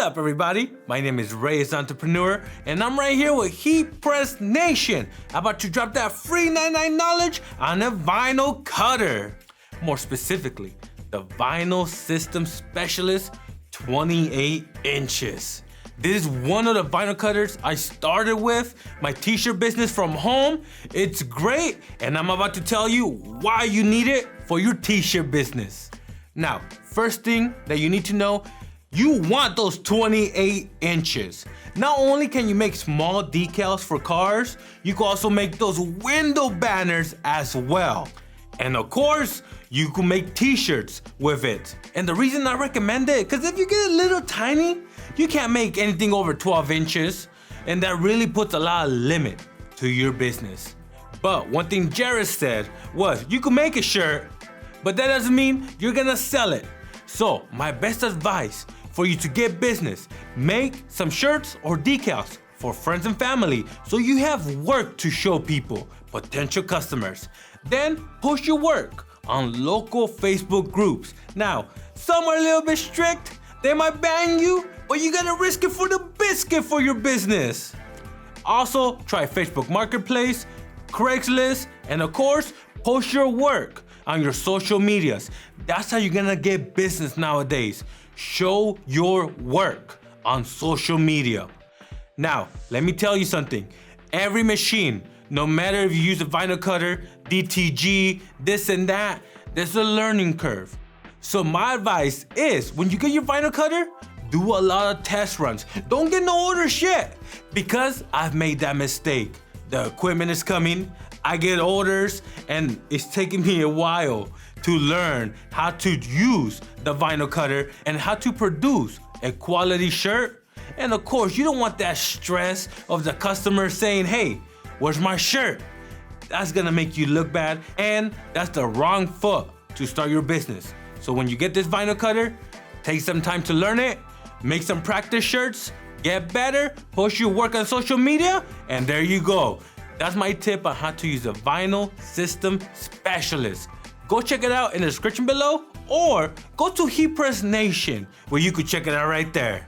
up, everybody? My name is Reyes The Entrepreneur, and I'm right here with Heat Press Nation, about to drop that free 99 knowledge on a vinyl cutter. More specifically, the VinylSystems Specialist 28 inches. This is one of the vinyl cutters I started with my t-shirt business from home. It's great, and I'm about to tell you why you need it for your t-shirt business. Now, first thing that you need to know, you want those 28 inches. Not only can you make small decals for cars, you can also make those window banners as well. And of course, you can make t-shirts with it. And the reason I recommend it, because if you get a little tiny, you can't make anything over 12 inches. And that really puts a lot of limit to your business. But one thing Jared said was, you can make a shirt, but that doesn't mean you're gonna sell it. So my best advice for you to get business, make some shirts or decals for friends and family so you have work to show people, potential customers. Then post your work on local Facebook groups. Now, some are a little bit strict, they might ban you, but you gotta risk it for the biscuit for your business. Also, try Facebook Marketplace, Craigslist, and of course, post your work on your social medias. That's how you're gonna get business nowadays. Show your work on social media. Now, let me tell you something. Every machine, no matter if you use a vinyl cutter, DTG, this and that, there's a learning curve. So my advice is, when you get your vinyl cutter, do a lot of test runs. Don't get no orders yet, because I've made that mistake. The equipment is coming, I get orders, and it's taking me a while to learn how to use the vinyl cutter and how to produce a quality shirt. And of course, you don't want that stress of the customer saying, hey, where's my shirt? That's gonna make you look bad, and that's the wrong foot to start your business. So when you get this vinyl cutter, take some time to learn it, make some practice shirts, get better, post your work on social media, and there you go. That's my tip on how to use a VinylSystems Specialist. Go check it out in the description below, or go to Heat Press Nation, where you could check it out right there.